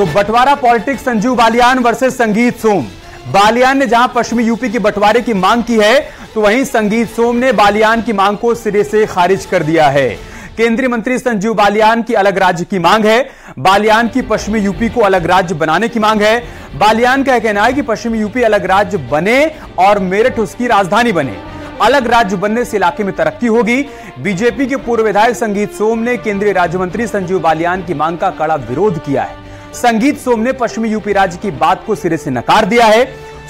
तो बंटवारा politics Sanjeev Balyan versus संगीत सोम। बालियान ने जहां पश्चिमी यूपी के बंटवारे की मांग की है, तो वहीं संगीत सोम ने बालियान की मांग को सिरे से खारिज कर दिया है। केंद्रीय मंत्री संजीव बालियान की अलग राज्य की मांग है। बालियान की पश्चिमी यूपी को अलग राज्य बनाने की मांग है। बालियान का कहना है कि पश्चिमी यूपी अलग राज्य बने और मेरठ उसकी राजधानी बने। अलग राज्य बनने से इलाके में तरक्की होगी। बीजेपी के पूर्व विधायक संगीत सोम ने केंद्रीय राज्य मंत्री संजीव बालियान की मांग का कड़ा विरोध किया है। संगीत सोम ने पश्चिमी यूपी राज्य की बात को सिरे से नकार दिया है।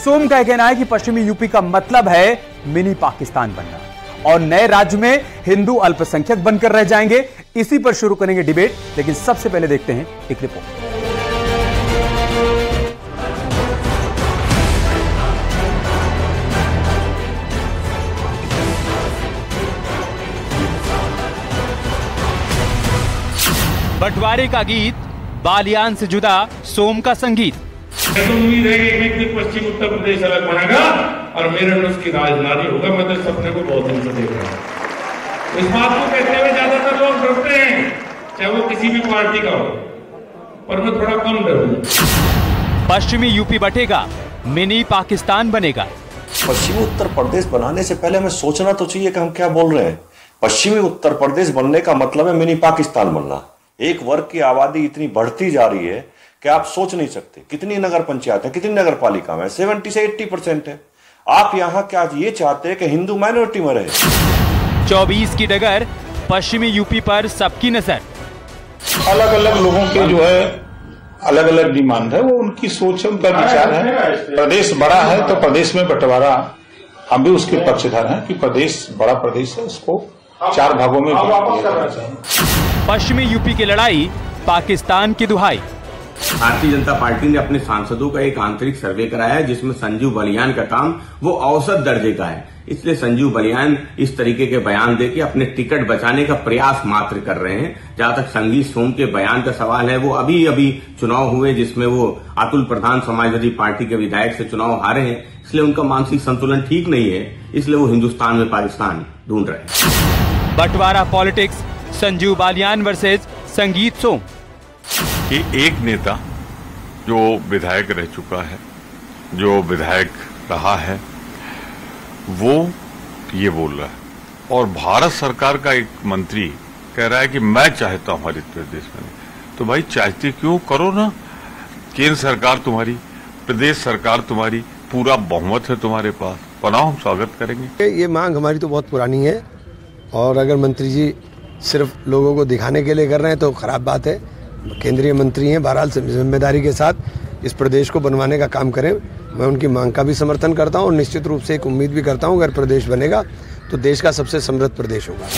सोम का कहना है कि पश्चिमी यूपी का मतलब है मिनी पाकिस्तान बनना और नए राज्य में हिंदू अल्पसंख्यक बनकर रह जाएंगे। इसी पर शुरू करेंगे डिबेट, लेकिन सबसे पहले देखते हैं एक रिपोर्ट। बंटवारे का गीत, बालियान से जुदा सोम का संगीत। तो उम्मीद है कि एक दिन पश्चिम उत्तर प्रदेश अलग बनेगा और मेरठ उसकी राजधानी होगा। मैं तो सपने को बहुत दिन से देख रहा हूँ। इस बात को कहते हुए ज्यादातर लोग डरते हैं, चाहे वो किसी भी पार्टी का हो, पर मैं थोड़ा कम डरूंगा। पश्चिमी यूपी बटेगा, मिनी पाकिस्तान बनेगा। पश्चिमी उत्तर प्रदेश बनाने से पहले हमें सोचना तो चाहिए कि हम क्या बोल रहे हैं। पश्चिमी उत्तर प्रदेश बनने का मतलब है मिनी पाकिस्तान बनना। एक वर्ग की आबादी इतनी बढ़ती जा रही है कि आप सोच नहीं सकते। कितनी नगर पंचायत है, कितनी नगर पालिका में 70 से 80% है। आप यहाँ क्या ये चाहते हैं कि हिंदू माइनॉरिटी में रहे। 24 की डगर, पश्चिमी यूपी पर सबकी नजर। अलग अलग लोगों के जो है अलग अलग डिमांड है, वो उनकी सोच है, उनका विचार है। प्रदेश बड़ा है तो प्रदेश में बंटवारा, हम भी उसके पक्षधर हैं कि प्रदेश बड़ा प्रदेश है, उसको 4 भागों में बांट दिया जाना चाहिए। पश्चिमी यूपी की लड़ाई, पाकिस्तान की दुहाई। भारतीय जनता पार्टी ने अपने सांसदों का एक आंतरिक सर्वे कराया है, जिसमें संजीव बालियान का काम वो औसत दर्जे का है। इसलिए संजीव बालियान इस तरीके के बयान देके अपने टिकट बचाने का प्रयास मात्र कर रहे हैं। जहां तक संगीत सोम के बयान का सवाल है, वो अभी चुनाव हुए जिसमें वो अतुल प्रधान समाजवादी पार्टी के विधायक से चुनाव हारे हैं, इसलिए उनका मानसिक संतुलन ठीक नहीं है, इसलिए वो हिंदुस्तान में पाकिस्तान ढूंढ रहे हैं। बंटवारा पॉलिटिक्स, संजीव बालियान वर्सेस संगीत सोम। कि एक नेता जो विधायक रह चुका है, जो विधायक रहा है, वो ये बोल रहा है और भारत सरकार का एक मंत्री कह रहा है कि मैं चाहता हूं हरित प्रदेश में। तो भाई चाहते क्यों, करो ना। केंद्र सरकार तुम्हारी, प्रदेश सरकार तुम्हारी, पूरा बहुमत है तुम्हारे पास, बनाओ, हम स्वागत करेंगे। ये मांग हमारी तो बहुत पुरानी है और अगर मंत्री जी सिर्फ लोगों को दिखाने के लिए कर रहे हैं तो खराब बात है। केंद्रीय मंत्री हैं, बहरहाल जिम्मेदारी के साथ इस प्रदेश को बनवाने का काम करें। मैं उनकी मांग का भी समर्थन करता हूं और निश्चित रूप से एक उम्मीद भी करता हूं, अगर प्रदेश बनेगा तो देश का सबसे समृद्ध प्रदेश होगा।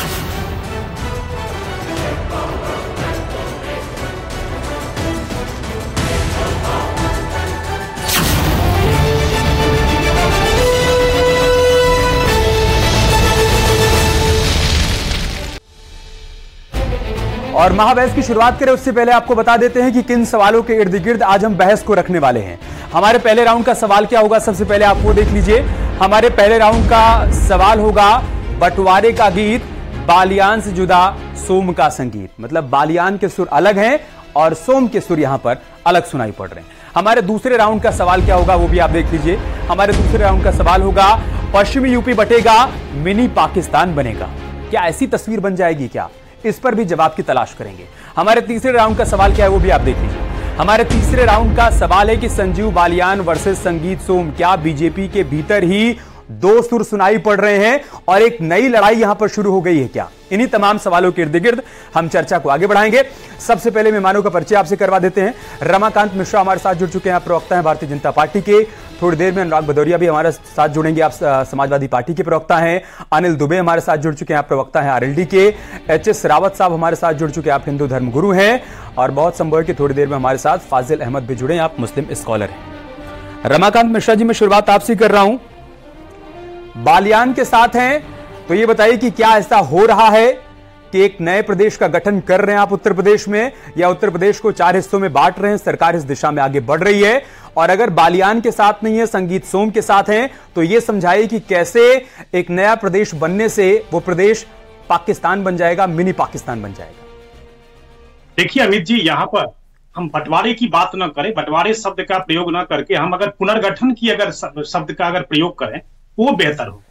और महाबहस की शुरुआत करें उससे पहले आपको बता देते हैं कि किन सवालों के इर्द गिर्द आज हम बहस को रखने वाले हैं। हमारे पहले राउंड का सवाल क्या होगा, सबसे पहले आप वो देख लीजिए। हमारे पहले राउंड का सवाल होगा, बंटवारे का गीत, बालियान से जुदा सोम का संगीत। मतलब बालियान के सुर अलग हैं और सोम के सुर यहां पर अलग सुनाई पड़ रहे हैं। हमारे दूसरे राउंड का सवाल क्या होगा वो भी आप देख लीजिए। हमारे दूसरे राउंड का सवाल होगा, पश्चिमी यूपी बटेगा, मिनी पाकिस्तान बनेगा। क्या ऐसी तस्वीर बन जाएगी क्या? इस पर भी जवाब की तलाश करेंगे। हमारे तीसरे राउंड का सवाल क्या है वो भी आप देख लीजिए। हमारे तीसरे राउंड का सवाल है कि संजीव बालियान वर्सेस संगीत सोम, क्या बीजेपी के भीतर ही दो सुर सुनाई पड़ रहे हैं और एक नई लड़ाई यहां पर शुरू हो गई है क्या? इन्हीं तमाम सवालों के इर्द गिर्द हम चर्चा को आगे बढ़ाएंगे। सबसे पहले मेहमानों का परिचय आपसे करवा देते हैं। रमाकांत मिश्रा हमारे साथ जुड़ चुके हैं, आप प्रवक्ता हैं भारतीय जनता पार्टी के। थोड़ी देर में अनुराग भदौरिया भी हमारे साथ जुड़ेंगे, आप समाजवादी पार्टी के प्रवक्ता हैं। अनिल दुबे हमारे साथ जुड़ चुके हैं, आप प्रवक्ता हैं आरएलडी के। एचएस रावत साहब हमारे साथ जुड़ चुके हैं, आप हिंदू धर्मगुरु हैं। और बहुत संभव है कि थोड़ी देर में हमारे साथ फाजिल अहमद भी जुड़े, आप मुस्लिम स्कॉलर हैं। रमाकांत मिश्रा जी, मैं शुरुआत आपसे कर रहा हूं। बालियान के साथ हैं तो ये बताइए कि क्या ऐसा हो रहा है कि एक नए प्रदेश का गठन कर रहे हैं आप उत्तर प्रदेश में, या उत्तर प्रदेश को 4 हिस्सों में बांट रहे हैं, सरकार इस दिशा में आगे बढ़ रही है? और अगर बालियान के साथ नहीं है, संगीत सोम के साथ हैं, तो यह समझाइए कि कैसे एक नया प्रदेश बनने से वो प्रदेश पाकिस्तान बन जाएगा, मिनी पाकिस्तान बन जाएगा। देखिए अमित जी, यहाँ पर हम बंटवारे की बात न करें, बंटवारे शब्द का प्रयोग न करके हम अगर पुनर्गठन की अगर शब्द का अगर प्रयोग करें वो बेहतर हो।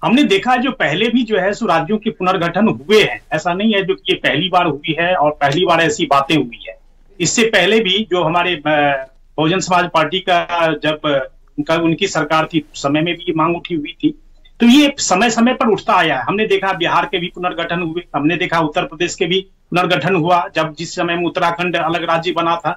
हमने देखा है जो पहले भी जो है सो राज्यों के पुनर्गठन हुए हैं, ऐसा नहीं है जो कि ये पहली बार हुई है और पहली बार ऐसी बातें हुई है। इससे पहले भी जो हमारे बहुजन समाज पार्टी का जब उनकी सरकार थी समय में भी ये मांग उठी हुई थी, तो ये समय समय पर उठता आया है। हमने देखा बिहार के भी पुनर्गठन हुए, हमने देखा उत्तर प्रदेश के भी पुनर्गठन हुआ जब जिस समय में उत्तराखंड अलग राज्य बना था।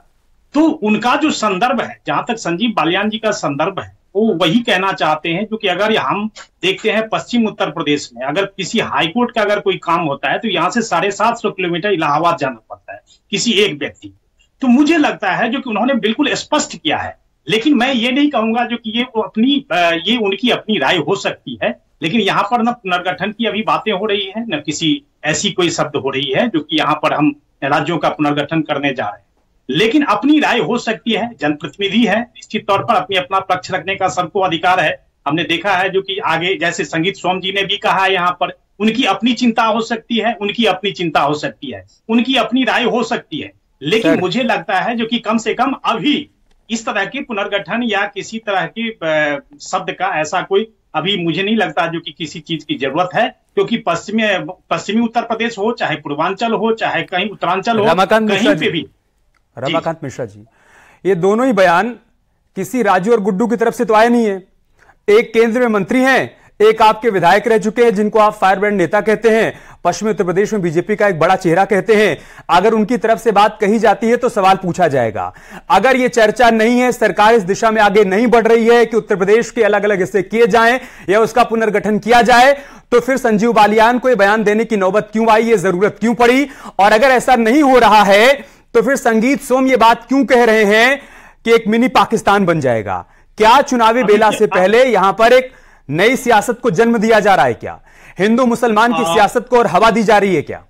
तो उनका जो संदर्भ है, जहां तक संजीव बालियान जी का संदर्भ है, वो वही कहना चाहते हैं जो कि अगर हम देखते हैं पश्चिम उत्तर प्रदेश में अगर किसी हाईकोर्ट का अगर कोई काम होता है तो यहाँ से 750 किलोमीटर इलाहाबाद जाना पड़ता है किसी एक व्यक्ति। तो मुझे लगता है जो कि उन्होंने बिल्कुल स्पष्ट किया है, लेकिन मैं ये नहीं कहूंगा जो कि ये उनकी अपनी राय हो सकती है, लेकिन यहाँ पर न पुनर्गठन की अभी बातें हो रही है न किसी ऐसी कोई शब्द हो रही है जो कि यहाँ पर हम राज्यों का पुनर्गठन करने जा रहे हैं। लेकिन अपनी राय हो सकती है, जनप्रतिनिधि है, निश्चित तौर पर अपना पक्ष रखने का सबको अधिकार है। हमने देखा है जो कि आगे जैसे संगीत सोम जी ने भी कहा है, यहाँ पर उनकी अपनी चिंता हो सकती है, उनकी अपनी चिंता हो सकती है, उनकी अपनी राय हो सकती है। लेकिन मुझे लगता है जो कि कम से कम अभी इस तरह के पुनर्गठन या किसी तरह के शब्द का ऐसा कोई अभी मुझे नहीं लगता जो कि किसी चीज की जरूरत है, क्योंकि पश्चिमी उत्तर प्रदेश हो, चाहे पूर्वांचल हो, चाहे कहीं उत्तरांचल हो, कहीं पे भी। रमाकांत मिश्रा जी, ये दोनों ही बयान किसी राजू और गुड्डू की तरफ से तो आए नहीं है। एक केंद्र में मंत्री हैं, एक आपके विधायक रह चुके हैं जिनको आप फायरब्रांड नेता कहते हैं, पश्चिमी उत्तर प्रदेश में बीजेपी का एक बड़ा चेहरा कहते हैं। अगर उनकी तरफ से बात कही जाती है तो सवाल पूछा जाएगा। अगर यह चर्चा नहीं है, सरकार इस दिशा में आगे नहीं बढ़ रही है कि उत्तर प्रदेश के अलग अलग हिस्से किए जाएं या उसका पुनर्गठन किया जाए, तो फिर संजीव बालियान को यह बयान देने की नौबत क्यों आई, यह जरूरत क्यों पड़ी? और अगर ऐसा नहीं हो रहा है तो फिर संगीत सोम ये बात क्यों कह रहे हैं कि एक मिनी पाकिस्तान बन जाएगा? क्या चुनावी बेला से पहले यहां पर एक नई सियासत को जन्म दिया जा रहा है? क्या हिंदू मुसलमान की सियासत को और हवा दी जा रही है क्या?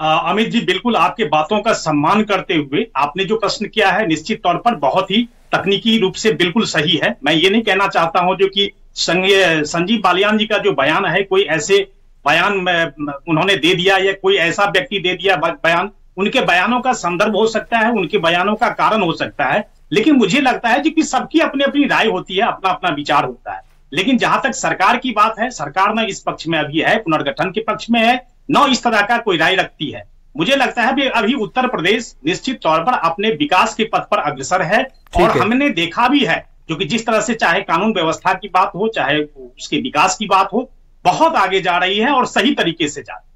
अमित जी, बिल्कुल आपके बातों का सम्मान करते हुए आपने जो प्रश्न किया है निश्चित तौर पर बहुत ही तकनीकी रूप से बिल्कुल सही है। मैं ये नहीं कहना चाहता हूं जो कि संजीव बालियान जी का जो बयान है कोई ऐसे बयान उन्होंने दे दिया या कोई ऐसा व्यक्ति दे दिया बयान। उनके बयानों का संदर्भ हो सकता है, उनके बयानों का कारण हो सकता है, लेकिन मुझे लगता है कि सबकी अपनी अपनी राय होती है, अपना अपना विचार होता है। लेकिन जहां तक सरकार की बात है, सरकार न इस पक्ष में अभी है, पुनर्गठन के पक्ष में है, न इस तरह का कोई राय रखती है। मुझे लगता है कि अभी उत्तर प्रदेश निश्चित तौर पर अपने विकास के पथ पर अग्रसर है और हमने देखा भी है जो कि जिस तरह से चाहे कानून व्यवस्था की बात हो, चाहे उसके विकास की बात हो, बहुत आगे जा रही है और सही तरीके से जा रही है।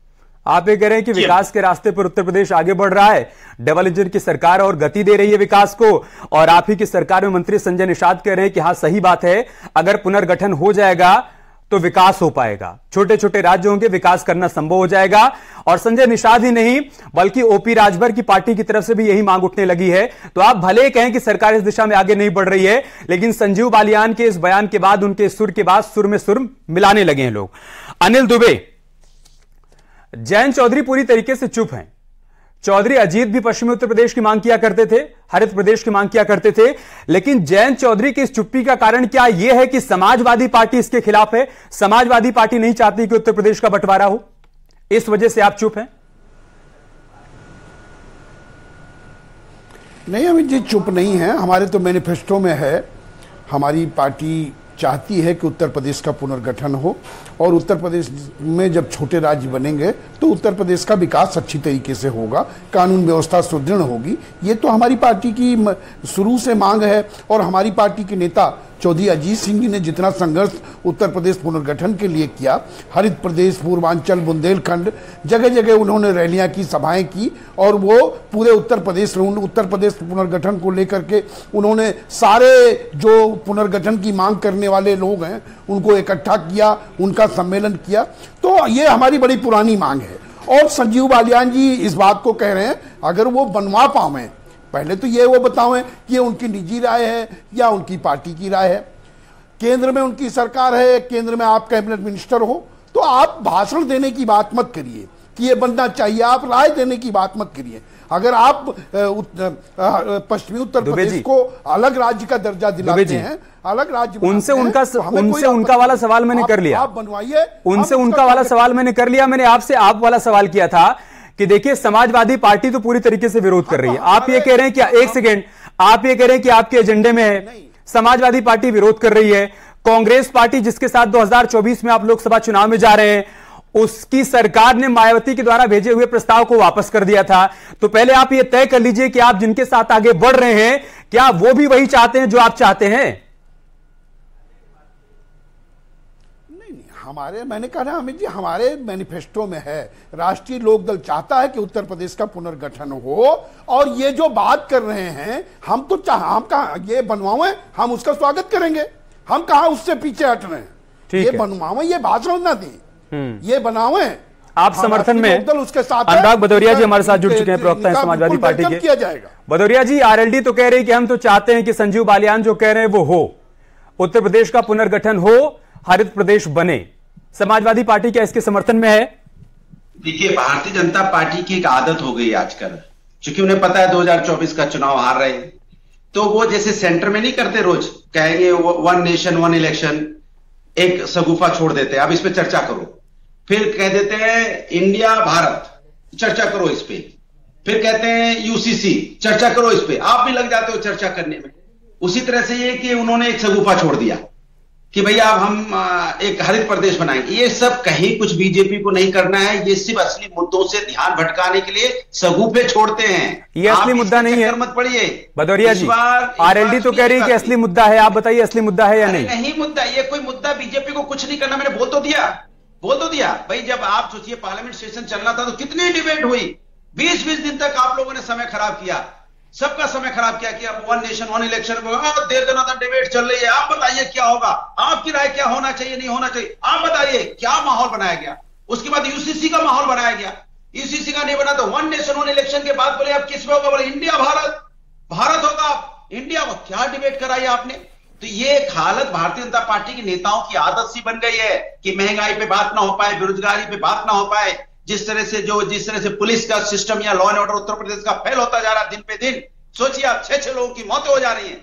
आप ये कह रहे हैं कि विकास के रास्ते पर उत्तर प्रदेश आगे बढ़ रहा है, डबल इंजन की सरकार और गति दे रही है विकास को, और आप ही की सरकार में मंत्री संजय निषाद कह रहे हैं कि हां सही बात है, अगर पुनर्गठन हो जाएगा तो विकास हो पाएगा, छोटे छोटे राज्य होंगे, विकास करना संभव हो जाएगा। और संजय निषाद ही नहीं बल्कि ओपी राजभर की पार्टी की तरफ से भी यही मांग उठने लगी है। तो आप भले कहें कि सरकार इस दिशा में आगे नहीं बढ़ रही है, लेकिन संजीव बालियान के इस बयान के बाद, उनके सुर के बाद सुर में सुर मिलाने लगे हैं लोग। अनिल दुबे, जयंत चौधरी पूरी तरीके से चुप हैं। चौधरी अजीत भी पश्चिमी उत्तर प्रदेश की मांग किया करते थे, हरित प्रदेश की मांग किया करते थे, लेकिन जयंत चौधरी की इस चुप्पी का कारण क्या यह है कि समाजवादी पार्टी इसके खिलाफ है? समाजवादी पार्टी नहीं चाहती कि उत्तर प्रदेश का बंटवारा हो, इस वजह से आप चुप हैं? नहीं अमित जी, चुप नहीं है। हमारे तो मैनिफेस्टो में है, हमारी पार्टी चाहती है कि उत्तर प्रदेश का पुनर्गठन हो और उत्तर प्रदेश में जब छोटे राज्य बनेंगे तो उत्तर प्रदेश का विकास अच्छी तरीके से होगा, कानून व्यवस्था सुदृढ़ होगी। ये तो हमारी पार्टी की शुरू से मांग है और हमारी पार्टी के नेता चौधरी अजीत सिंह जी ने जितना संघर्ष उत्तर प्रदेश पुनर्गठन के लिए किया, हरित प्रदेश, पूर्वांचल, बुंदेलखंड, जगह जगह उन्होंने रैलियां की, सभाएं की और वो पूरे उत्तर प्रदेश पुनर्गठन को लेकर के उन्होंने सारे जो पुनर्गठन की मांग करने वाले लोग हैं उनको इकट्ठा किया, उनका सम्मेलन किया। तो ये हमारी बड़ी पुरानी मांग है और संजीव बालियान जी इस बात को कह रहे हैं, अगर वो बनवा पावें, पहले तो ये वो बतावें कि ये उनकी निजी राय है या उनकी पार्टी की राय है। केंद्र में उनकी सरकार है, केंद्र में आप कैबिनेट मिनिस्टर हो, तो आप भाषण देने की बात मत करिए कि ये बनना चाहिए, आप राय देने की बात मत करिए। अगर आप पश्चिमी उत्तर प्रदेश को अलग राज्य का दर्जा दिलाते हैं, अलग राज्य उनसे उनका वाला सवाल मैंने कर लिया, आप बनवाइए, उनसे उनका वाला सवाल मैंने कर लिया। मैंने आपसे आप वाला सवाल किया था कि देखिए समाजवादी पार्टी तो पूरी तरीके से विरोध कर रही है। आप ये कह रहे हैं कि एक सेकेंड, आप ये कह रहे हैं कि आपके एजेंडे में है, समाजवादी पार्टी विरोध कर रही है, कांग्रेस पार्टी जिसके साथ 2024 में आप लोकसभा चुनाव में जा रहे हैं, उसकी सरकार ने मायावती के द्वारा भेजे हुए प्रस्ताव को वापस कर दिया था। तो पहले आप ये तय कर लीजिए कि आप जिनके साथ आगे बढ़ रहे हैं, क्या वो भी वही चाहते हैं जो आप चाहते हैं? मैंने कहा ना अमित जी, हमारे मैनिफेस्टो में है, राष्ट्रीय लोकदल चाहता है कि उत्तर प्रदेश का पुनर्गठन हो। और ये जो बात कर रहे हैं, हम कहा ये बनवाओ, हम उसका स्वागत करेंगे, हम कहा उससे पीछे हट रहे हैं। ये बनवाओ, ये बात समझना थी, ये बनाओ। आप समर्थन में उसके साथ अनुराग भदौरिया जी हमारे साथ जुड़ चुके हैं, प्रवक्ता है समाजवादी पार्टी के। किया जाएगा। भदौरिया जी, आरएलडी तो कह रही कि हम तो चाहते हैं कि संजीव बालियान जो कह रहे हैं वो हो, उत्तर प्रदेश का पुनर्गठन हो, हरित प्रदेश बने। समाजवादी पार्टी क्या इसके समर्थन में है? देखिए, भारतीय जनता पार्टी की एक आदत हो गई आजकल, क्योंकि उन्हें पता है 2024 का चुनाव हार रहे हैं, तो वो जैसे सेंटर में नहीं करते, रोज कहेंगे वन नेशन वन इलेक्शन, एक सगुफा छोड़ देते हैं, अब इस पे चर्चा करो, फिर कह देते हैं इंडिया भारत, चर्चा करो इस पे, फिर कहते हैं यूसीसी, चर्चा करो इस पे, आप भी लग जाते हो चर्चा करने में। उसी तरह से ये कि उन्होंने एक सगुफा छोड़ दिया कि भैया अब हम एक हरित प्रदेश बनाएंगे। ये सब कहीं कुछ बीजेपी को नहीं करना है, ये सिर्फ असली मुद्दों से ध्यान भटकाने के लिए सगुफे छोड़ते हैं। ये असली मुद्दा नहीं है, मत पड़िए भदौरिया जी। आरएलडी तो कह रही है कि असली मुद्दा है, आप बताइए असली मुद्दा है या नहीं? नहीं मुद्दा, ये कोई मुद्दा बीजेपी को कुछ नहीं करना। मैंने बोल तो दिया भाई, जब आप सोचिए पार्लियामेंट सेशन चलना था तो कितनी डिबेट हुई, 20-20 दिन तक आप लोगों ने समय खराब किया, सबका समय खराब किया कि अब वन नेशन वन इलेक्शन देर दनादन डिबेट चल रही है। आप बताइए क्या होगा, आपकी राय क्या होना चाहिए, नहीं होना चाहिए, आप बताइए क्या माहौल बनाया गया। उसके बाद यूसीसी का माहौल बनाया गया, यूसीसी का नहीं बना तो वन नेशन वन इलेक्शन के बाद बोले अब किस में होगा, बोले इंडिया भारत होगा, इंडिया को क्या डिबेट कराई आपने। तो ये एक हालत भारतीय जनता पार्टी के नेताओं की आदत सी बन गई है कि महंगाई पे बात ना हो पाए, बेरोजगारी पे बात ना हो पाए। जिस तरह से पुलिस का सिस्टम या law and order Uttar Pradesh का फेल होता जा रहा है दिन पे दिन, सोचिए आप 6 लोगों की मौतें हो जा रही हैं,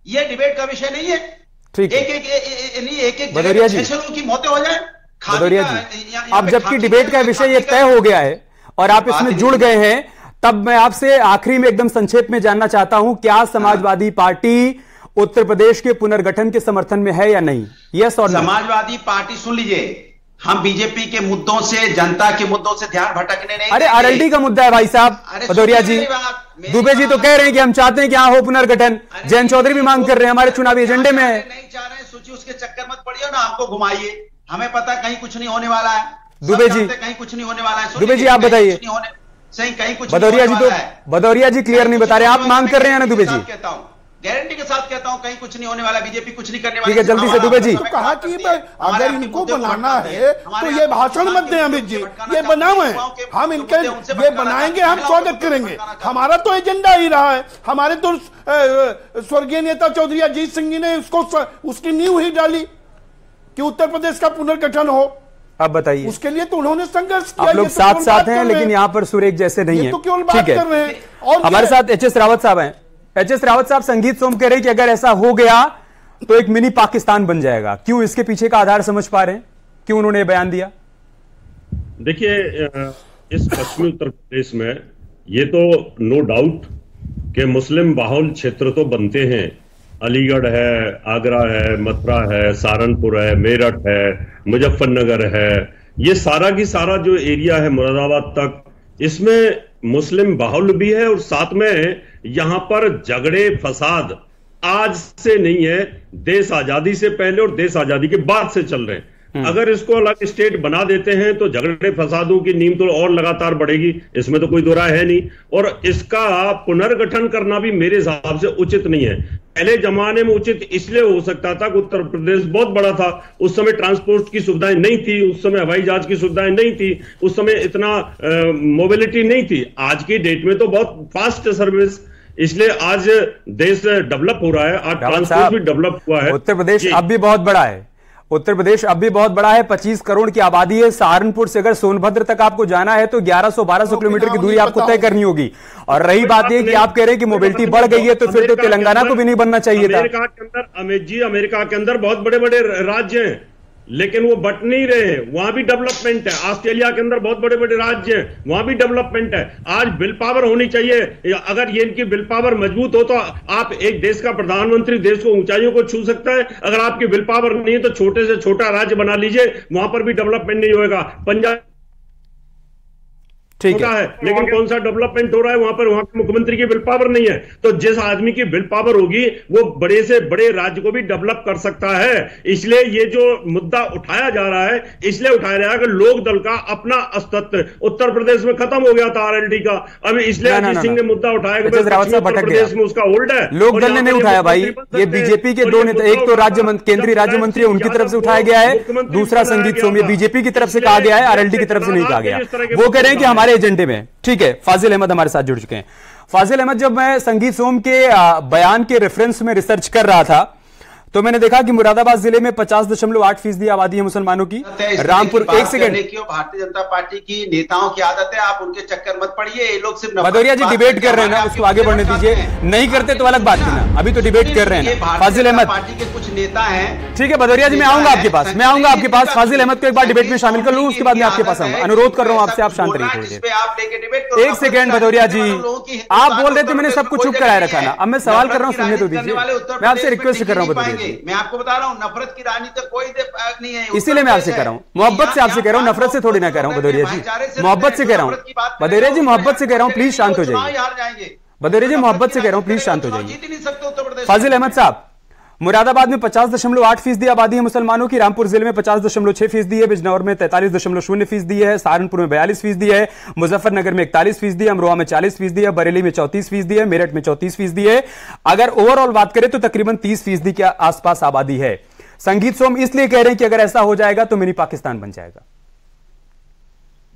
ये डिबेट का विषय नहीं है। ठीक है, एक भदौरिया जी 6 लोगों की मौतें हो जाए, भदौरिया जी अब जबकि डिबेट का विषय ये तय हो गया है और आप इसमें जुड़ गए हैं, तब मैं आपसे आखिरी में एकदम संक्षेप में जानना चाहता हूं, क्या समाजवादी पार्टी उत्तर प्रदेश के पुनर्गठन के समर्थन में है या नहीं? यस और नो? समाजवादी पार्टी, सुन लीजिए, हम बीजेपी के मुद्दों से, जनता के मुद्दों से ध्यान भटकने नहीं। अरे आरएलडी का मुद्दा है भाई साहब। भदौरिया जी, दुबे जी तो कह रहे हैं कि हम चाहते हैं कि यहाँ हो पुनर्गठन, जयंत चौधरी भी मांग कर रहे हैं, हमारे चुनावी एजेंडे में है। नहीं चाह रहे हैं, सोचिए उसके चक्कर मत पड़िए ना, हमको घुमाइए, हमें पता कहीं कुछ नहीं होने वाला है। दुबे जी कहीं कुछ नहीं होने वाला है। दुबे जी आप बताइए। सही, कहीं कुछ। भदौरिया जी तो भदौरिया जी क्लियर नहीं बता रहे, आप मांग कर रहे हैं ना दुबे जी? कहता हूं, गारंटी के साथ कहता हूं, कहीं कुछ नहीं होने वाला, बीजेपी कुछ नहीं करने वाली। ठीक है, जल्दी से दुबे जी। तो कहा कि अगर इनको बनाना है तो ये भाषण मत दें अमित जी, ये बनाओ, हम इनके ये बनाएंगे, हम स्वागत करेंगे। हमारा तो एजेंडा ही रहा है, हमारे तो स्वर्गीय नेता चौधरी अजीत सिंह जी ने उसकी नींव ही डाली कि उत्तर प्रदेश का पुनर्गठन हो। अब बताइए, उसके लिए तो उन्होंने संघर्ष किया। आप लोग साथ साथ हैं, लेकिन यहाँ पर सुर एक जैसे नहीं है। तो केवल बात कर रहे हैं। और हमारे साथ एचएस रावत साहब हैं। एचएस रावत साहब, संगीत सोम कह रहे हैं कि अगर ऐसा हो गया तो एक मिनी पाकिस्तान बन जाएगा, क्यों इसके पीछे का आधार समझ पा रहे हैं, क्यों उन्होंने ये बयान दिया? देखिए, इस पश्चिमी उत्तर प्रदेश में ये तो नो डाउट कि मुस्लिम बाहुल क्षेत्र तो बनते हैं, अलीगढ़ है, आगरा है, मथुरा है, सहारनपुर है, मेरठ है, मुजफ्फरनगर है, ये सारा की सारा जो एरिया है मुरादाबाद तक, इसमें मुस्लिम बाहुल भी है और साथ में यहां पर झगड़े फसाद आज से नहीं है, देश आजादी से पहले और देश आजादी के बाद से चल रहे हैं। अगर इसको अलग स्टेट बना देते हैं तो झगड़े फसादों की नींव तो और लगातार बढ़ेगी, इसमें तो कोई दो राय है नहीं। और इसका पुनर्गठन करना भी मेरे हिसाब से उचित नहीं है। पहले जमाने में उचित इसलिए हो सकता था कि उत्तर प्रदेश बहुत बड़ा था, उस समय ट्रांसपोर्ट की सुविधाएं नहीं थी, उस समय हवाई जहाज की सुविधाएं नहीं थी, उस समय इतना मोबिलिटी नहीं थी। आज की डेट में तो बहुत फास्ट सर्विस, इसलिए आज देश डेवलप हो रहा है, आज ट्रांसपोर्ट भी डेवलप हुआ है। उत्तर प्रदेश अब भी बहुत बड़ा है, उत्तर प्रदेश अब भी बहुत बड़ा है, 25 करोड़ की आबादी है। सहारनपुर से अगर सोनभद्र तक आपको जाना है तो 1100-1200 किलोमीटर की दूरी आपको तय करनी होगी। और रही बात यह कि आप कह रहे हैं कि मोबिलिटी बढ़ गई है, तो फिर तो तेलंगाना को भी नहीं बनना चाहिए था। अमेरिका के अंदर, अमित जी, अमेरिका के अंदर बहुत बड़े बड़े राज्य हैं, लेकिन वो बट नहीं रहे। वहां भी डेवलपमेंट है। ऑस्ट्रेलिया के अंदर बहुत बड़े बड़े राज्य हैं, वहां भी डेवलपमेंट है। आज विल पावर होनी चाहिए। अगर ये इनकी विल पावर मजबूत हो तो आप एक देश का प्रधानमंत्री देश को ऊंचाइयों को छू सकता है। अगर आपकी विल पावर नहीं है तो छोटे से छोटा राज्य बना लीजिए, वहां पर भी डेवलपमेंट नहीं होगा। पंजाब ठीक है, लेकिन कौन सा डेवलपमेंट हो रहा है वहां पर? वहां पर मुख्यमंत्री की विल पावर नहीं है। तो जिस आदमी की विल पावर होगी वो बड़े से बड़े राज्य को भी डेवलप कर सकता है। इसलिए ये जो मुद्दा उठाया जा रहा है, इसलिए उठाया जा रहा है कि लोक दल का अपना अस्तित्व उत्तर प्रदेश में खत्म हो गया था आरएलडी का। अभी इसलिए अजीत सिंह ने मुद्दा उठाया कि उत्तर प्रदेश में उसका होल्ड है। लोक दल ने नहीं उठाया भाई, ये बीजेपी के दो नेता, एक तो केंद्रीय राज्य मंत्री उनकी तरफ से उठाया गया है, दूसरा संगीत सोम, ये बीजेपी की तरफ से कहा गया है, आरएलडी की तरफ से नहीं कहा गया। वो कह रहे हैं कि हमारे एजेंडे में। ठीक है, फाजिल अहमद हमारे साथ जुड़ चुके हैं। फाजिल अहमद, जब मैं संगीत सोम के बयान के रेफरेंस में रिसर्च कर रहा था तो मैंने देखा कि मुरादाबाद जिले में 50.8% आबादी है मुसलमानों की। रामपुर, एक सेकंड, भारतीय जनता पार्टी की नेताओं की आदत है, आप उनके चक्कर मत पड़िए। ये लोग सिर्फ भदौरिया जी डिबेट कर रहे हैं ना, उसको आगे बढ़ने दीजिए। नहीं करते तो अलग बात थी ना, अभी तो डिबेट कर रहे हैं ना। फाजिल अहमद पार्टी के कुछ नेता हैं। ठीक है भदौरिया जी, मैं आऊंगा आपके पास, मैं आऊंगा आपके पास। फाजिल अहमद को एक बार डिबेट में शामिल कर लूं, उसके बाद मैं आपके पास आऊंगा। अनुरोध कर रहा हूं आपसे, आप शांत रहिए थोड़ी देर। एक सेकंड भदौरिया जी, आप बोल रहे थे मैंने सब कुछ चुप कराए रखा ना, अब मैं सवाल कर रहा हूं, सुनने तो दीजिए। मैं आपसे रिक्वेस्ट कर रहा हूं भदौरिया जी, मैं आपको बता रहा हूं नफरत की राजनीति तो कोई नहीं है। इसीलिए मैं आपसे कह रहा हूं, मोहब्बत से आपसे कह रहा हूं, नफरत से थोड़ी ना कह रहा हूं भदौरिया जी, मोहब्बत से कह रहा हूं। भदौरिया जी मोहब्बत से कह रहा हूं, प्लीज शांत हो जाइए। भदौरिया जी मोहब्बत से कह रहा हूं, प्लीज शांत हो जाइए। फाजिल अहमद साहब, मुरादाबाद में 50.8% आबादी है मुसलमानों की, रामपुर जिले में 50.6% है, बिजनौर में 43.0% है, सहारनपुर में 42% है, मुजफ्फरनगर में 41% है, अमरोहा में 40% है, बरेली में 34% है, मेरठ में 34% है। अगर ओवरऑल बात करें तो तकरीबन 30% के आसपास आबादी है। संगीत सोम इसलिए कह रहे हैं कि अगर ऐसा हो जाएगा तो मिनी पाकिस्तान बन जाएगा।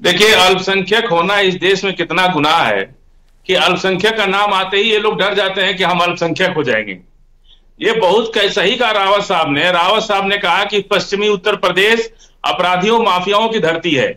देखिए, अल्पसंख्यक होना इस देश में कितना गुनाह है कि अल्पसंख्यक का नाम आते ही ये लोग डर जाते हैं कि हम अल्पसंख्यक हो जाएंगे। ये बहुत सही कहा रावत साहब ने कहा कि पश्चिमी उत्तर प्रदेश अपराधियों माफियाओं की धरती है।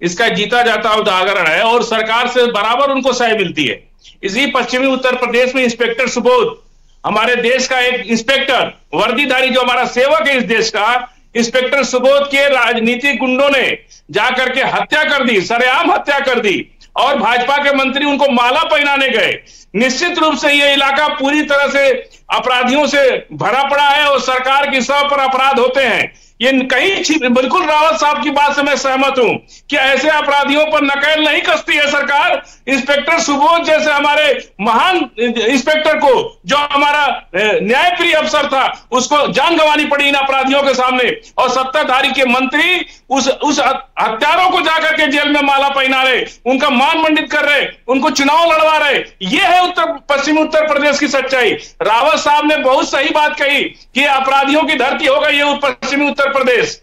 इसका जीता जाता उदाहरण है और सरकार से बराबर उनको सहायता मिलती है। इसी पश्चिमी उत्तर प्रदेश में इंस्पेक्टर सुबोध, हमारे देश का एक इंस्पेक्टर वर्दीधारी जो हमारा सेवक है इस देश का, इंस्पेक्टर सुबोध के राजनीतिक गुंडों ने जाकर के हत्या कर दी, सरेआम हत्या कर दी और भाजपा के मंत्री उनको माला पहनाने गए। निश्चित रूप से यह इलाका पूरी तरह से अपराधियों से भरा पड़ा है और सरकार की सौ पर अपराध होते हैं। ये कहीं बिल्कुल रावत साहब की बात से मैं सहमत हूं कि ऐसे अपराधियों पर नकेल नहीं कसती है सरकार। इंस्पेक्टर सुबोध जैसे हमारे महान इंस्पेक्टर को, जो हमारा न्यायप्रिय अफसर था, उसको जान गंवानी पड़ी इन अपराधियों के सामने और सत्ताधारी के मंत्री उस हत्यारों को जाकर के जेल में माला पहना रहे, उनका मान मंडित कर रहे, उनको चुनाव लड़वा रहे। ये है पश्चिमी उत्तर प्रदेश की सच्चाई। रावत साहब ने बहुत सही बात कही कि अपराधियों की धरती होगा ये पश्चिमी उत्तर प्रदेश।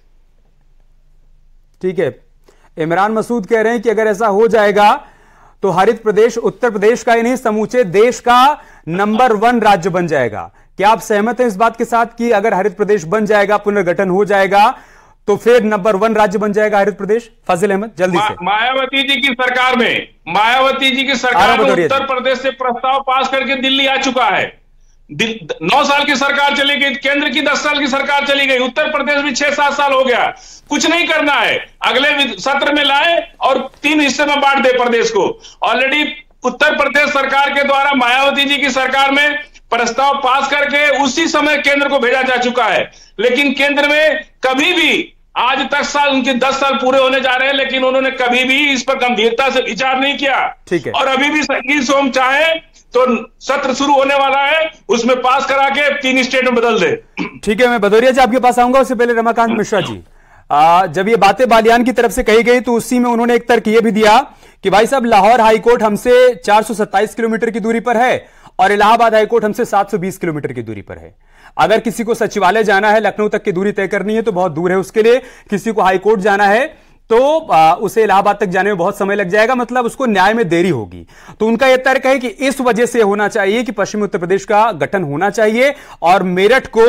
ठीक है, इमरान मसूद कह रहे हैं कि अगर ऐसा हो जाएगा तो हरित प्रदेश उत्तर प्रदेश का ही नहीं समूचे देश का नंबर 1 राज्य बन जाएगा। क्या आप सहमत हैं इस बात के साथ कि अगर हरित प्रदेश बन जाएगा, पुनर्गठन हो जाएगा, तो फिर नंबर 1 राज्य बन जाएगा हरित प्रदेश? फाजिल अहमद जल्दी से। मायावती जी की सरकार में उत्तर प्रदेश से प्रस्ताव पास करके दिल्ली आ चुका है। 9 साल की सरकार चली गई, केंद्र की 10 साल की सरकार चली गई, उत्तर प्रदेश में 6-7 साल हो गया। कुछ नहीं करना है, अगले सत्र में लाए और 3 हिस्से में बांट दे प्रदेश को। ऑलरेडी उत्तर प्रदेश सरकार के द्वारा मायावती जी की सरकार में प्रस्ताव पास करके उसी समय केंद्र को भेजा जा चुका है, लेकिन केंद्र में कभी भी आज तक उनके 10 साल पूरे होने जा रहे हैं, लेकिन उन्होंने कभी भी इस पर गंभीरता से विचार नहीं किया। ठीक है, और अभी भी संगीत सोम चाहे तो सत्र शुरू होने वाला है, उसमें पास करा के 3 स्टेट में बदल दे। ठीक है, मैं भदौरिया जी आपके पास आऊंगा, उससे पहले रमाकांत मिश्रा जी, जब ये बातें बालियान की तरफ से कही गई तो उसी में उन्होंने एक तर्क ये भी दिया कि भाई साहब लाहौर हाईकोर्ट हमसे 427 किलोमीटर की दूरी पर है और इलाहाबाद हाईकोर्ट हमसे 720 किलोमीटर की दूरी पर है। अगर किसी को सचिवालय जाना है, लखनऊ तक की दूरी तय करनी है तो बहुत दूर है उसके लिए, किसी को हाईकोर्ट जाना है तो उसे इलाहाबाद तक जाने में बहुत समय लग जाएगा, मतलब उसको न्याय में देरी होगी। तो उनका यह तर्क है कि इस वजह से होना चाहिए कि पश्चिमी उत्तर प्रदेश का गठन होना चाहिए और मेरठ को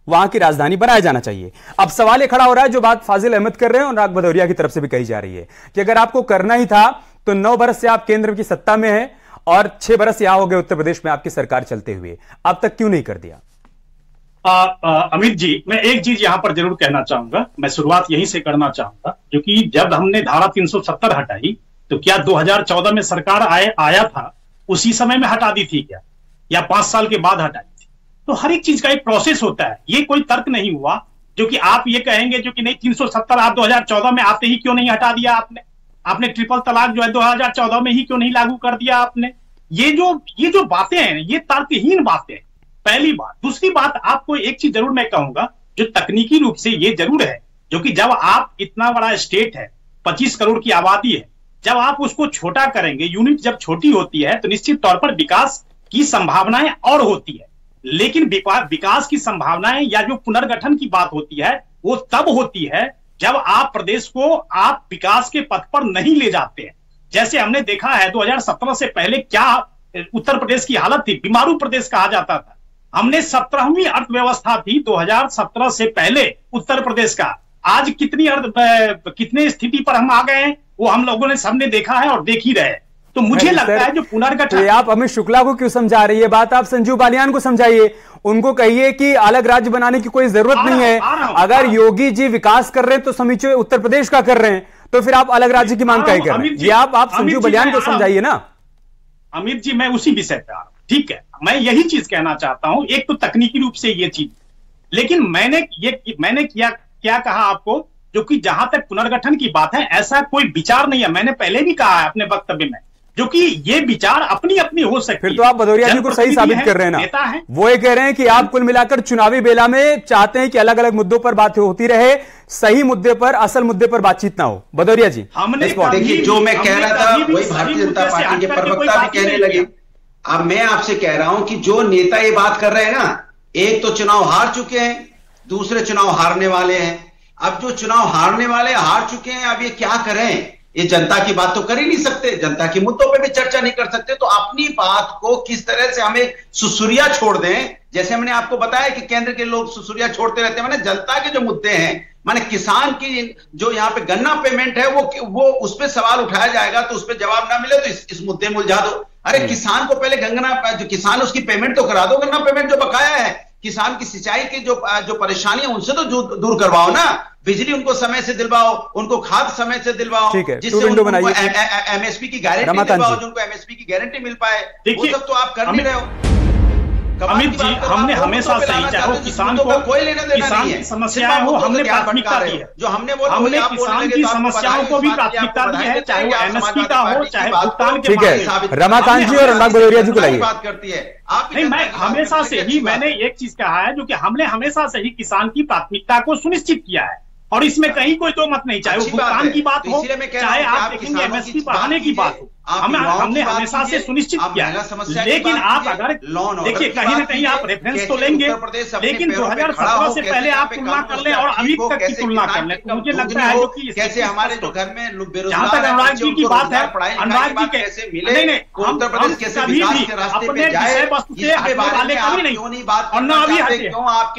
वहां की राजधानी बनाया जाना चाहिए। अब सवाल यह खड़ा हो रहा है, जो बात फाजिल अहमद कर रहे हैं और नाग भदौरिया की तरफ से भी कही जा रही है, कि अगर आपको करना ही था तो 9 बरस से आप केंद्र की सत्ता में हैं और 6 बरस यहां हो गए उत्तर प्रदेश में आपकी सरकार चलते हुए, अब तक क्यों नहीं कर दिया? अमित जी, मैं एक चीज यहां पर जरूर कहना चाहूंगा, मैं शुरुआत यहीं से करना चाहूंगा, क्योंकि जब हमने धारा 370 हटाई तो क्या 2014 में सरकार आया था उसी समय में हटा दी थी क्या, या 5 साल के बाद हटाई थी? तो हर एक चीज का एक प्रोसेस होता है, ये कोई तर्क नहीं हुआ जो कि आप ये कहेंगे जो कि नहीं 370 आप 2014 में आते ही क्यों नहीं हटा दिया आपने ट्रिपल तलाक जो है 2014 में ही क्यों नहीं लागू कर दिया आपने? ये जो बातें हैं ये तर्कहीन बातें हैं, पहली बात। दूसरी बात, आपको एक चीज जरूर मैं कहूंगा, जो तकनीकी रूप से ये जरूर है, जो कि जब आप इतना बड़ा स्टेट है, 25 करोड़ की आबादी है, जब आप उसको छोटा करेंगे, यूनिट जब छोटी होती है तो निश्चित तौर पर विकास की संभावनाएं और होती है, लेकिन विकास की संभावनाएं या जो पुनर्गठन की बात होती है वो तब होती है जब आप प्रदेश को आप विकास के पथ पर नहीं ले जाते हैं। जैसे हमने देखा है 2017 से पहले क्या उत्तर प्रदेश की हालत थी, बीमारू प्रदेश कहा जाता था। हमने 17वीं अर्थव्यवस्था थी 2017 से पहले उत्तर प्रदेश का, आज कितने स्थिति पर हम आ गए हैं वो हम लोगों ने सबने देखा है और देख ही रहे। तो मुझे लगता है जो पुनर्गठन, तो आप अमित शुक्ला को क्यों समझा रही है बात? आप संजीव बालियान को समझाइए, उनको कहिए कि अलग राज्य बनाने की कोई जरूरत नहीं है। अगर योगी जी विकास कर रहे हैं तो समूचे उत्तर प्रदेश का कर रहे हैं, तो फिर आप अलग राज्य की मांग कर रहे हैं। ये आप संजीव बालियान को समझाइए ना। अमित जी, मैं उसी विषय पे आ रहा हूं, ठीक है, मैं यही चीज कहना चाहता हूं। एक तो तकनीकी रूप से ये चीज, लेकिन मैंने क्या कहा आपको, जो कि जहां तक पुनर्गठन की बात है ऐसा कोई विचार नहीं है। मैंने पहले भी कहा है अपने वक्तव्य में, जो कि ये विचार अपनी अपनी हो सकती है। फिर तो आप भदौरिया जी को सही साबित कर रहे हैं ना। वो ये कह रहे हैं कि आप कुल मिलाकर चुनावी बेला में चाहते हैं कि अलग अलग मुद्दों पर बातें होती रहे, सही मुद्दे पर, असल मुद्दे पर बातचीत ना हो। भदौरिया जी, देखिए, जो मैं कह रहा था वही भारतीय जनता पार्टी के प्रवक्ता भी कहने लगे। अब मैं आपसे कह रहा हूं कि जो नेता ये बात कर रहे हैं ना, एक तो चुनाव हार चुके हैं, दूसरे चुनाव हारने वाले हैं। अब जो चुनाव हारने वाले हार चुके हैं, अब ये क्या करें? ये जनता की बात तो कर ही नहीं सकते, जनता के मुद्दों पे भी चर्चा नहीं कर सकते, तो अपनी बात को किस तरह से हमें सुसुरिया छोड़ दें। जैसे हमने आपको बताया कि केंद्र के लोग सुसुरिया छोड़ते रहते हैं, माने जनता के जो मुद्दे हैं, माने किसान की जो यहाँ पे गन्ना पेमेंट है वो उस पर सवाल उठाया जाएगा तो उस पर जवाब ना मिले तो इस मुद्दे में उलझा दो। अरे किसान को पहले गन्ना, जो किसान उसकी पेमेंट तो करा दो, गन्ना पेमेंट जो बकाया है, किसान की सिंचाई की जो परेशानी है उनसे तो दूर करवाओ ना। बिजली उनको समय से दिलवाओ, उनको खाद समय से दिलवाओ, जिससे उनको एमएसपी की गारंटी दिलवाओ, जो उनको एमएसपी की गारंटी मिल पाए। वो सब तो आप कर नहीं रहे हो। अमित जी, हमने हमेशा से ही, चाहे वो किसान को, किसान की समस्याएं हो, हमने प्राथमिकता दी है। जो हमने किसान की समस्याओं को भी प्राथमिकता दी है, चाहे वो एमएसपी का हो, चाहे भुगतान के। ठीक है, रमाकांत जी और अनुराग भदौरिया जी को लाइए। बात करती है नहीं, मैं हमेशा से ही, मैंने एक चीज कहा है जो कि हमने हमेशा से ही किसान की प्राथमिकता को सुनिश्चित किया है, और इसमें कहीं कोई दो मत नहीं, चाहे वो भुगतान की बात हो, चाहे आप देखेंगे एमएसपी बढ़ाने की बात हो, हमने हमेशा से सुनिश्चित किया है। लेकिन आप अगर देखिए, कहीं ना कहीं आप रेफरेंस तो लेंगे, लेकिन 2017 से पहले आप तुलना कर लें और अभी तक की तुलना कर लें, तो मुझे लगता है कि कैसे हमारे जो घर में जहां तक अनुराग जी की बात है, अनुराग जी के नहीं, उत्तर प्रदेश कैसे विकास के रास्ते पे जाए, वस्तु से हटने वाले कभी नहीं, और न अभी हटे।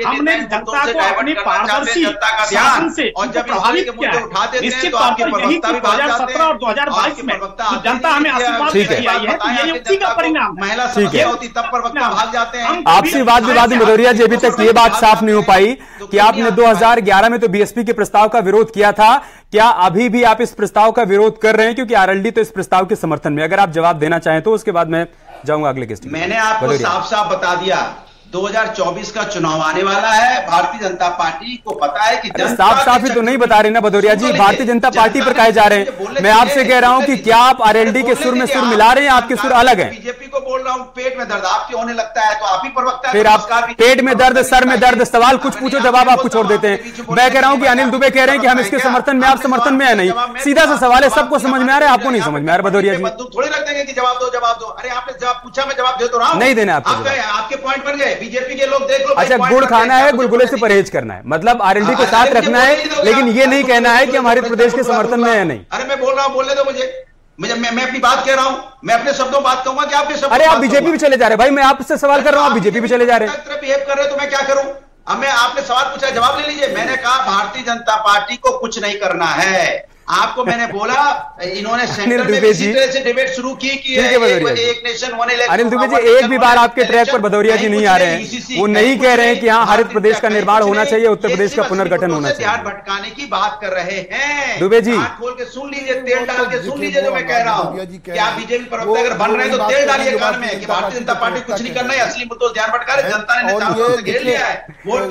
हमने जनता को अपनी पारदर्शी शासन से प्रभावित किया है। निश्चित तौर पर यही 2017 और 2022 में जनता हमें आशीर्वाद दिया है, तो ये उसी का परिणाम। महिला समस्या होती तब पर वक्ता भाग जाते हैं। आपसी वाद विवाद में भदौरिया जी अभी तक ये बात साफ नहीं हो पाई कि आपने 2011 में तो बीएसपी के प्रस्ताव का विरोध किया था, क्या अभी भी आप इस प्रस्ताव का विरोध कर रहे हैं? क्योंकि आरएलडी तो इस प्रस्ताव के समर्थन में। अगर आप जवाब देना चाहें तो उसके बाद मैं जाऊंगा अगले किस्त। मैंने आपको साफ साफ बता दिया, 2024 का चुनाव आने वाला है, भारतीय जनता पार्टी को पता है कि साफ ही तो नहीं बता रहे ना भदौरिया जी, भारतीय जनता पार्टी पर कहे जा रहे हैं। मैं आपसे कह रहा हूं कि क्या आप आरएलडी के सुर में सुर मिला रहे हैं? आपके सुर अलग हैं। बीजेपी को बोल रहा हूं, पेट में दर्द आपके होने लगता है तो आप ही प्रवक्ता है। फिर आप पेट में दर्द, सर में दर्द, सवाल कुछ पूछो, जवाब आप कुछ और देते हैं। मैं कह रहा हूं कि अनिल दुबे कह रहे हैं कि हम इसके समर्थन में, आप समर्थन में है नहीं। सीधा सा सवाल है, सबको समझ में आ रहा है, आपको नहीं समझ में आ रहा। भदौरिया जी थोड़ी रख देंगे कि जवाब दो। अरे आपने जवाब पूछा, मैं जवाब दे तो रहा हूं। नहीं देना आपके पॉइंट पर गए, बीजेपी के लोग अच्छा, गुड़ खाना है, गुलगुले से परहेज करना है, मतलब आरएलडी को साथ रखना है, लेकिन ये नहीं कहना है कि हमारे प्रदेश के समर्थन में है नहीं। अरे मैं बोल रहा हूं, बोलने दो मुझे, मैं अपनी बात कह रहा हूं, मैं अपने शब्दों बात कहूंगा कि आपके शब्दों। अरे आप बीजेपी भी चले जा रहे हैं भाई, मैं आपसे सवाल कर रहा हूं, आप बीजेपी भी चले जा रहे हैं। बिहेव कर रहे हो तो मैं क्या करूं? अब मैं आपने सवाल पूछा, जवाब ले लीजिए। मैंने कहा भारतीय जनता पार्टी को कुछ नहीं करना है, आपको मैंने बोला इन्होंने अनिल सेंटर में दुबे इसी जी, तरह से डिबेट शुरू की कि ठीक है भदौरिया जी। एक nation one election. Anil Dubey ji, एक भी बार आपके ट्रैक पर भदौरिया जी नहीं आ रहे हैं। वो नहीं कह रहे हैं कि हाँ हरित प्रदेश का निर्माण होना चाहिए, उत्तर प्रदेश का पुनर्गठन होना चाहिए। ध्यान भटकाने की बात कर रहे हैं। दुबे जी, खोल के सुन लीजिए, तेल डाल के सुन लीजिए जो मैं कह रहा हूँ। क्या बीजेपी प्रवक्ता अगर बन रहे हैं तो तेल डालिए कान में कि भारतीय जनता पार्टी कुछ नहीं करना है, असली मुद्दों ध्यान भटका रहे। जनता ने नेताओं से घेर लिया है।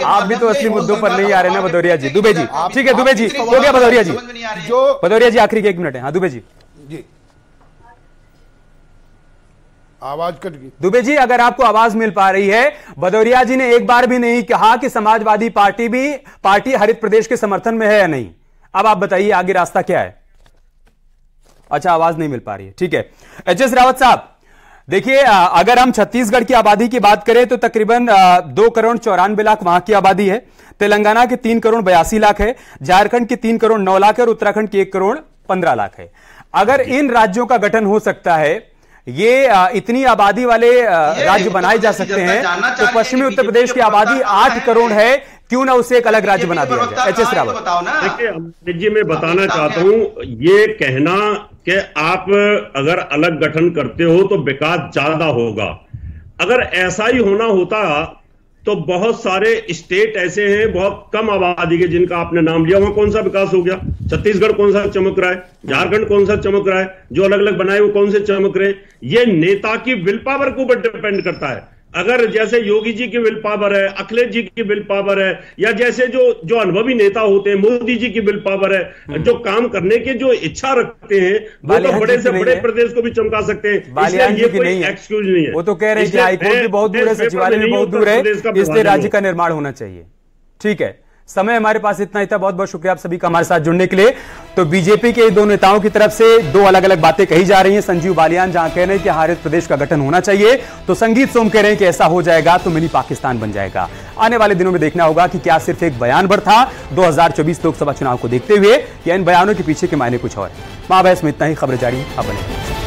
आप भी तो असली मुद्दों पर नहीं आ रहे ना भदौरिया जी। दुबे जी, ठीक है दुबे जी, हो गया भदौरिया जी। भदौरिया जी आखिरी 1 मिनट है। हाँ दुबे जी, आवाज कट गई। दुबे जी, अगर आपको आवाज मिल पा रही है, भदौरिया जी ने एक बार भी नहीं कहा कि समाजवादी पार्टी हरित प्रदेश के समर्थन में है या नहीं। अब आप बताइए आगे रास्ता क्या है। अच्छा, आवाज नहीं मिल पा रही है, ठीक है। एच.एस. रावत साहब, देखिए अगर हम छत्तीसगढ़ की आबादी की बात करें तो तकरीबन 2 करोड़ 94 लाख वहां की आबादी है। तेलंगाना के 3 करोड़ 82 लाख है, झारखंड की 3 करोड़ 9 लाख है और उत्तराखंड की 1 करोड़ 15 लाख है। अगर इन राज्यों का गठन हो सकता है, ये इतनी आबादी वाले राज्य बनाए जा सकते हैं, तो पश्चिमी उत्तर प्रदेश की आबादी 8 करोड़ है, क्यों ना उसे एक अलग राज्य बना दिया जाए। एच.एस. रावत, देखिए अमित जी, मैं बताना चाहता हूं, ये कहना कि आप अगर अलग गठन करते हो तो विकास ज्यादा होगा, अगर ऐसा ही होना होता तो बहुत सारे स्टेट ऐसे हैं बहुत कम आबादी के जिनका आपने नाम लिया, वहां कौन सा विकास हो गया? छत्तीसगढ़ कौन सा चमक रहा है? झारखंड कौन सा चमक रहा है? जो अलग अलग बनाए वो कौन से चमक रहे? ये नेता की विल पावर के ऊपर डिपेंड करता है। अगर जैसे योगी जी की विल पावर है, अखिलेश जी की विल पावर है, या जैसे जो अनुभवी नेता होते हैं, मोदी जी की विल पावर है, जो काम करने की जो इच्छा रखते हैं, वो तो बड़े से बड़े प्रदेश को भी चमका सकते हैं। इसलिए ये कोई एक्सक्यूज नहीं है। वो तो कह रहे हैं कि हाईकोर्ट भी बहुत दूर है, सचिवालय भी बहुत दूर है, इसलिए राज्य का निर्माण होना चाहिए। ठीक है, समय हमारे पास इतना ही था। बहुत बहुत शुक्रिया आप सभी का हमारे साथ जुड़ने के लिए। तो बीजेपी के दो नेताओं की तरफ से 2 अलग अलग बातें कही जा रही हैं। संजीव बालियान जहां कह रहे हैं कि हरित प्रदेश का गठन होना चाहिए, तो संगीत सोम कह रहे हैं कि ऐसा हो जाएगा तो मिनी पाकिस्तान बन जाएगा। आने वाले दिनों में देखना होगा कि क्या सिर्फ एक बयान भर था 2024 लोकसभा चुनाव को देखते हुए, या इन बयानों के पीछे के मायने कुछ और। महाबहस में इतना ही। खबरें जारी, अब बने।